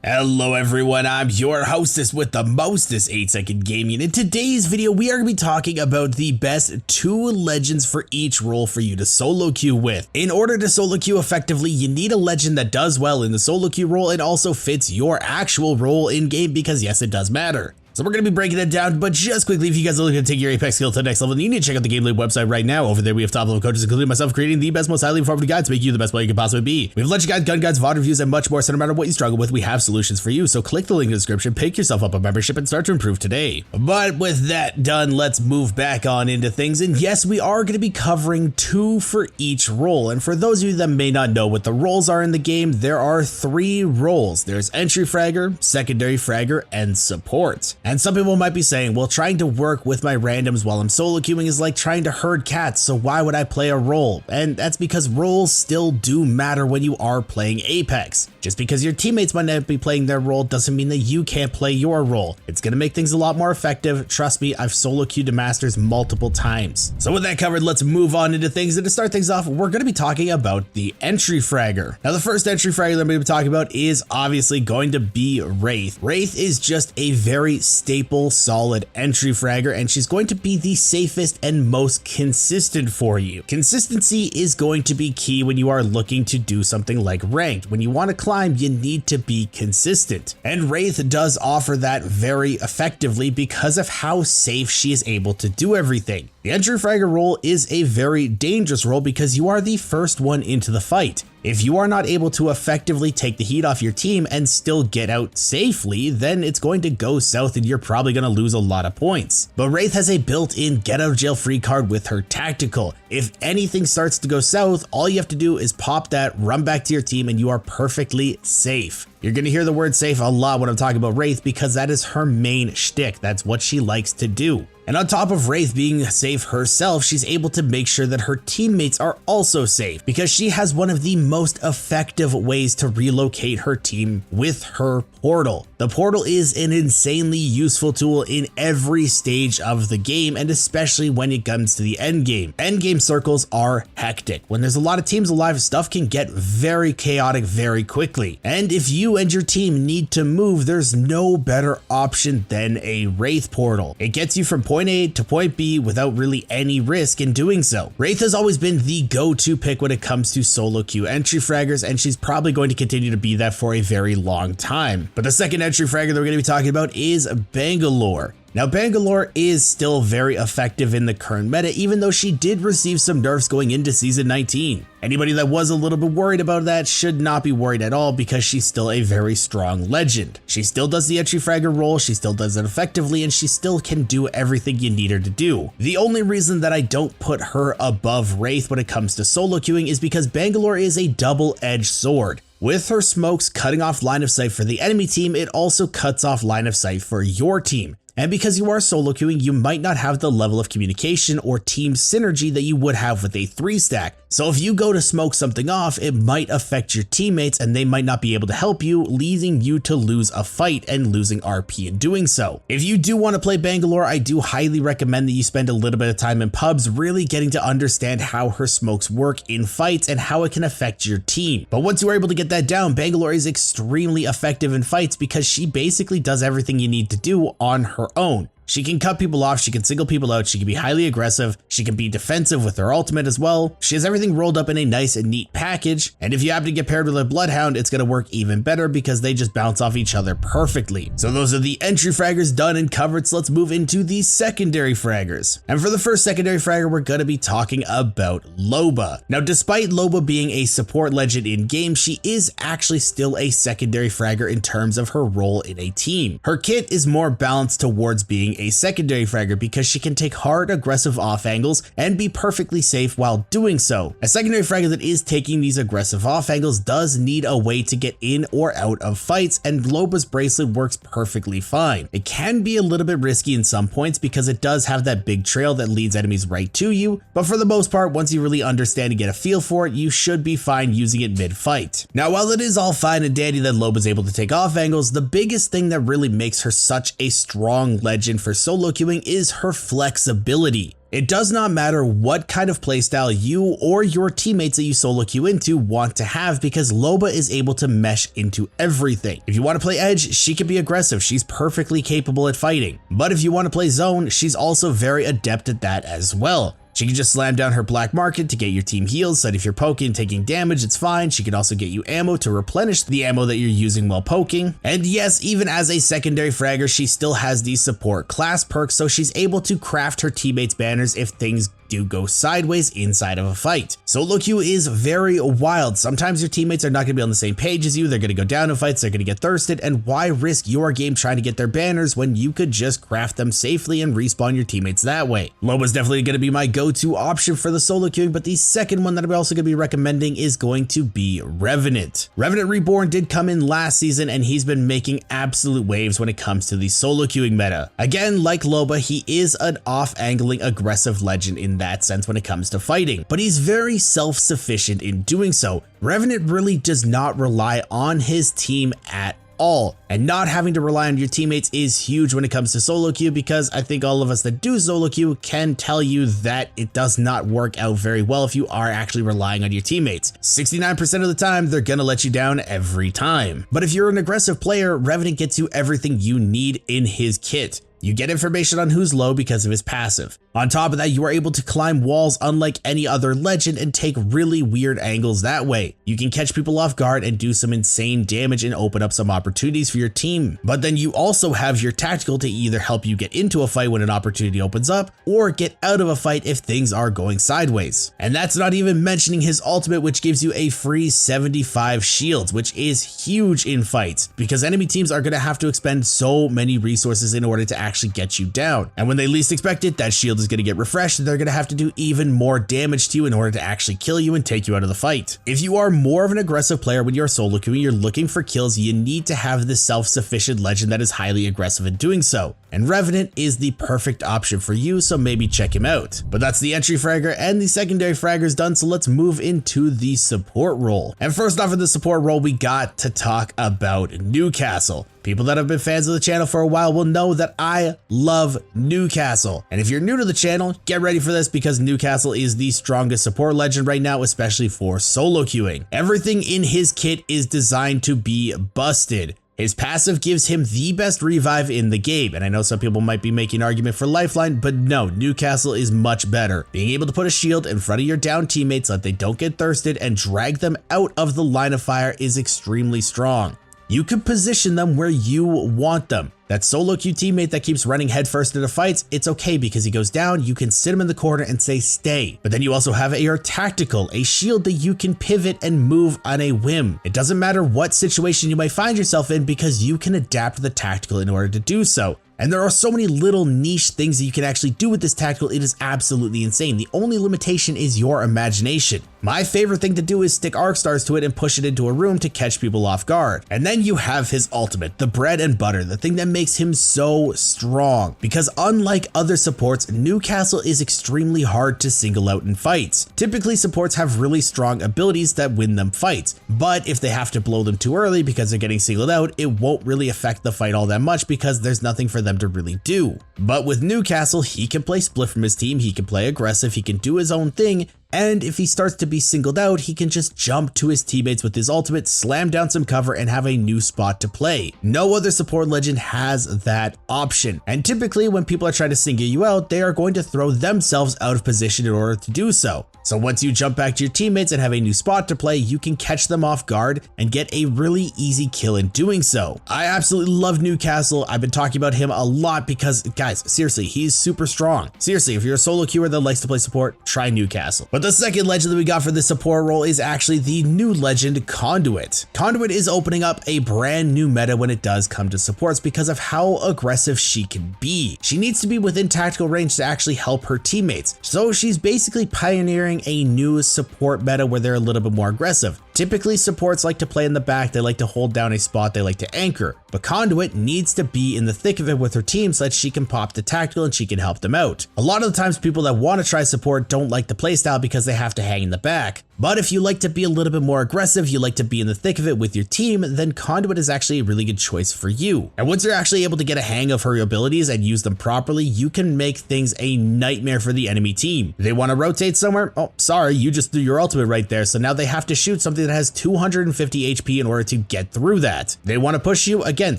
Hello everyone, I'm your hostess with the mostest 8-second gaming. In today's video, we are going to be talking about the best 2 legends for each role for you to solo queue with. In order to solo queue effectively, you need a legend that does well in the solo queue role and also fits your actual role in game because yes, it does matter. So we're going to be breaking it down, but just quickly, if you guys are looking to take your Apex skill to the next level, then you need to check out the GameLeap website right now. Over there, we have top level coaches, including myself, creating the best, most highly informative guides to make you the best player you can possibly be. We have legend guides, gun guides, VOD reviews, and much more, so no matter what you struggle with, we have solutions for you. So click the link in the description, pick yourself up a membership, and start to improve today. But with that done, let's move back on into things. And yes, we are going to be covering 2 for each role. And for those of you that may not know what the roles are in the game, there are 3 roles. There's entry fragger, secondary fragger, and support. And some people might be saying, well, trying to work with my randoms while I'm solo queuing is like trying to herd cats, so why would I play a role? And that's because roles still do matter when you are playing Apex. Just because your teammates might not be playing their role doesn't mean that you can't play your role. It's gonna make things a lot more effective. Trust me, I've solo queued to masters multiple times. So with that covered, let's move on into things. And to start things off, we're gonna be talking about the entry fragger. Now, the first entry fragger that I'm gonna be talking about is obviously going to be Wraith. Wraith is just a very staple, solid entry fragger, and she's going to be the safest and most consistent for you. Consistency is going to be key when you are looking to do something like ranked. When you want to climb, you need to be consistent, and Wraith does offer that very effectively because of how safe she is able to do everything. The entry fragger role is a very dangerous role because you are the first one into the fight. If you are not able to effectively take the heat off your team and still get out safely, then it's going to go south and you're probably going to lose a lot of points. But Wraith has a built-in get out of jail free card with her tactical. If anything starts to go south, all you have to do is pop that, run back to your team, and you are perfectly safe. You're going to hear the word safe a lot when I'm talking about Wraith because that is her main shtick. That's what she likes to do. And on top of Wraith being safe herself, she's able to make sure that her teammates are also safe because she has one of the most effective ways to relocate her team with her portal. The portal is an insanely useful tool in every stage of the game, and especially when it comes to the end game. End game circles are hectic. When there's a lot of teams alive, stuff can get very chaotic very quickly. And if you and your team need to move, there's no better option than a Wraith portal. It gets you from point A to point B without really any risk in doing so. Wraith has always been the go-to pick when it comes to solo queue entry fraggers, and she's probably going to continue to be that for a very long time. But the second entry fragger that we're going to be talking about is Bangalore. Now, Bangalore is still very effective in the current meta, even though she did receive some nerfs going into Season 19. Anybody that was a little bit worried about that should not be worried at all because she's still a very strong legend. She still does the entry fragger role, she still does it effectively, and she still can do everything you need her to do. The only reason that I don't put her above Wraith when it comes to solo queuing is because Bangalore is a double-edged sword. With her smokes cutting off line of sight for the enemy team, it also cuts off line of sight for your team. And because you are solo queuing, you might not have the level of communication or team synergy that you would have with a 3-stack. So if you go to smoke something off, it might affect your teammates and they might not be able to help you, leading you to lose a fight and losing RP in doing so. If you do want to play Bangalore, I do highly recommend that you spend a little bit of time in pubs really getting to understand how her smokes work in fights and how it can affect your team. But once you are able to get that down, Bangalore is extremely effective in fights because she basically does everything you need to do on her own. She can cut people off, she can single people out, she can be highly aggressive, she can be defensive with her ultimate as well. She has everything rolled up in a nice and neat package, and if you happen to get paired with a Bloodhound, it's going to work even better because they just bounce off each other perfectly. So those are the entry fraggers done and covered, so let's move into the secondary fraggers. And for the first secondary fragger, we're going to be talking about Loba. Now, despite Loba being a support legend in game, she is actually still a secondary fragger in terms of her role in a team. Her kit is more balanced towards being a secondary fragger because she can take hard, aggressive off angles and be perfectly safe while doing so. A secondary fragger that is taking these aggressive off angles does need a way to get in or out of fights, and Loba's bracelet works perfectly fine. It can be a little bit risky in some points because it does have that big trail that leads enemies right to you, but for the most part, once you really understand and get a feel for it, you should be fine using it mid-fight. Now, while it is all fine and dandy that Loba's able to take off angles, the biggest thing that really makes her such a strong legend for solo queuing is her flexibility. It does not matter what kind of playstyle you or your teammates that you solo queue into want to have, because Loba is able to mesh into everything. If you want to play edge, she can be aggressive. She's perfectly capable at fighting. But if you want to play zone, she's also very adept at that as well. She can just slam down her black market to get your team heals, so that if you're poking and taking damage, it's fine. She can also get you ammo to replenish the ammo that you're using while poking. And yes, even as a secondary fragger, she still has these support class perks, so she's able to craft her teammates' banners if things do go sideways inside of a fight. Solo queue is very wild. Sometimes your teammates are not going to be on the same page as you. They're going to go down in fights. They're going to get thirsted. And why risk your game trying to get their banners when you could just craft them safely and respawn your teammates that way? Loba's definitely going to be my go-to option for the solo queuing, but the second one that I'm also going to be recommending is going to be Revenant. Revenant Reborn did come in last season, and he's been making absolute waves when it comes to the solo queuing meta. Again, like Loba, he is an off-angling aggressive legend in that sense when it comes to fighting, but he's very self-sufficient in doing so. Revenant really does not rely on his team at all, and not having to rely on your teammates is huge when it comes to solo queue, because I think all of us that do solo queue can tell you that it does not work out very well if you are actually relying on your teammates. 69% of the time, they're gonna let you down every time. But if you're an aggressive player, Revenant gets you everything you need in his kit. You get information on who's low because of his passive. On top of that, you are able to climb walls unlike any other legend and take really weird angles that way. You can catch people off guard and do some insane damage and open up some opportunities for your team. But then you also have your tactical to either help you get into a fight when an opportunity opens up, or get out of a fight if things are going sideways. And that's not even mentioning his ultimate, which gives you a free 75 shields, which is huge in fights, because enemy teams are going to have to expend so many resources in order to actually get you down. And when they least expect it, that shield is going to get refreshed, and they're going to have to do even more damage to you in order to actually kill you and take you out of the fight. If you are more of an aggressive player when you're solo queuing, you're looking for kills, you need to have this self-sufficient legend that is highly aggressive in doing so. And Revenant is the perfect option for you, so maybe check him out. But that's the entry fragger and the secondary fraggers done, so let's move into the support role. And first off in the support role, we got to talk about Newcastle. People that have been fans of the channel for a while will know that I love Newcastle. And if you're new to the channel, get ready for this, because Newcastle is the strongest support legend right now, especially for solo queuing. Everything in his kit is designed to be busted. His passive gives him the best revive in the game, and I know some people might be making an argument for lifeline, but no, Newcastle is much better. Being able to put a shield in front of your down teammates so that they don't get thirsted and drag them out of the line of fire is extremely strong. You can position them where you want them. That solo queue teammate that keeps running headfirst into fights, it's okay because he goes down, you can sit him in the corner and say stay. But then you also have your tactical, a shield that you can pivot and move on a whim. It doesn't matter what situation you might find yourself in, because you can adapt the tactical in order to do so. And there are so many little niche things that you can actually do with this tactical, it is absolutely insane. The only limitation is your imagination. My favorite thing to do is stick arc stars to it and push it into a room to catch people off guard. And then you have his ultimate, the bread and butter, the thing that makes him so strong. Because unlike other supports, Newcastle is extremely hard to single out in fights. Typically, supports have really strong abilities that win them fights, but if they have to blow them too early because they're getting singled out, it won't really affect the fight all that much because there's nothing for them to really do. But with Newcastle, he can play split from his team, he can play aggressive, he can do his own thing, and if he starts to be singled out, he can just jump to his teammates with his ultimate, slam down some cover, and have a new spot to play. No other support legend has that option. And typically when people are trying to single you out, they are going to throw themselves out of position in order to do so. So once you jump back to your teammates and have a new spot to play, you can catch them off guard and get a really easy kill in doing so. I absolutely love Newcastle. I've been talking about him a lot because, guys, seriously, he's super strong. Seriously, if you're a solo queuer that likes to play support, try Newcastle. But the second legend that we got for this support role is actually the new legend, Conduit. Conduit is opening up a brand new meta when it does come to supports because of how aggressive she can be. She needs to be within tactical range to actually help her teammates. So she's basically pioneering a new support meta where they're a little bit more aggressive. Typically, supports like to play in the back, they like to hold down a spot, they like to anchor, but Conduit needs to be in the thick of it with her team so that she can pop the tactical and she can help them out. A lot of the times people that want to try support don't like the playstyle because they have to hang in the back. But if you like to be a little bit more aggressive, you like to be in the thick of it with your team, then Conduit is actually a really good choice for you. And once you're actually able to get a hang of her abilities and use them properly, you can make things a nightmare for the enemy team. They want to rotate somewhere? Oh, sorry, you just threw your ultimate right there, so now they have to shoot something that has 250 HP in order to get through that. They want to push you? Again,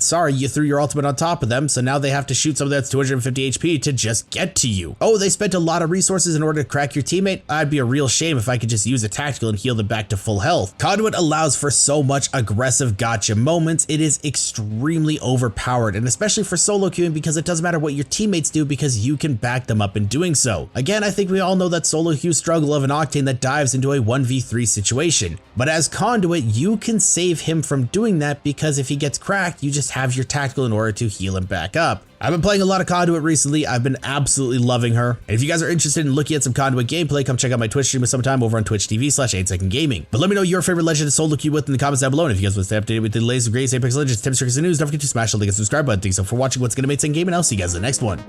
sorry, you threw your ultimate on top of them, so now they have to shoot something that's 250 HP to just get to you. Oh, they spent a lot of resources in order to crack your teammate? I'd be a real shame if I could just use a tactical and heal them back to full health. Conduit allows for so much aggressive gotcha moments. It is extremely overpowered, and especially for solo queuing because it doesn't matter what your teammates do because you can back them up in doing so. Again, I think we all know that solo queue struggle of an Octane that dives into a 1v3 situation, but as Conduit, you can save him from doing that because if he gets cracked, you just have your tactical in order to heal him back up. I've been playing a lot of Conduit recently. I've been absolutely loving her. And if you guys are interested in looking at some Conduit gameplay, come check out my Twitch stream sometime over on twitch.tv/8secondgaming. But let me know your favorite legend to solo queue with in the comments down below. And if you guys want to stay updated with the latest greatest Apex Legends, tips, tricks, and news, don't forget to smash the like and subscribe button. Thanks so for watching What's Gonna Make Second Gaming. I'll see you guys in the next one.